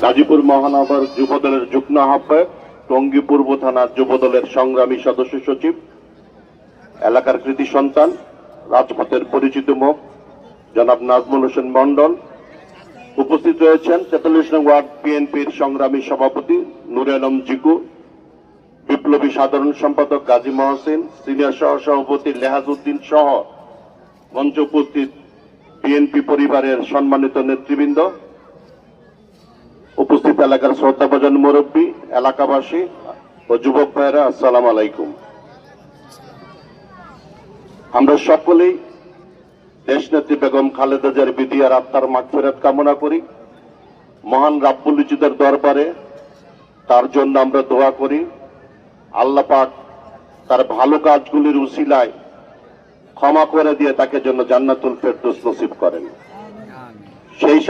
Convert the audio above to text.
গাজীপুর মহানগর যুবদলের যুগ্ম আহ্বায়ক, টঙ্গী পূর্ব থানার যুবদলের সংগ্রামী সদস্য সচিব, এলাকার কৃতি সন্তান, রাজপথের পরিচিত মুখ জনাব নাজমুল হোসেন মন্ডল। উপস্থিত রয়েছেন ৪৩ নং ওয়ার্ড বিএনপির সংগ্রামী সভাপতি নুরে আলম জিকু, বিপ্লবী সাধারণ সম্পাদক গাজী মহসিন, সিনিয়র সহসভাপতি লেহাজ উদ্দিন সহ মঞ্চে উপস্থিত বিএনপি পরিবারের সম্মানিত নেতৃবৃন্দ, উপস্থিত এলাকার শ্রদ্ধাভাজন মুরব্বী, এলাকাবাসী ও যুবক ভাইয়েরা, আসসালামু আলাইকুম। আমরা সকলেই দেশনেত্রী বেগম খালেদা জিয়ার বিদিয়ার আত্মার মাগফিরাত কামনা করি। মহান রাব্বুল ইজ্জতের দরবারে তার জন্য আমরা দোয়া করি, আল্লাহ পাক তার ভালো কাজগুলির উসিলায় ক্ষমা করে দিয়ে তাকে জন্য জান্নাতুল ফেরদৌস নসিব করেন। সেই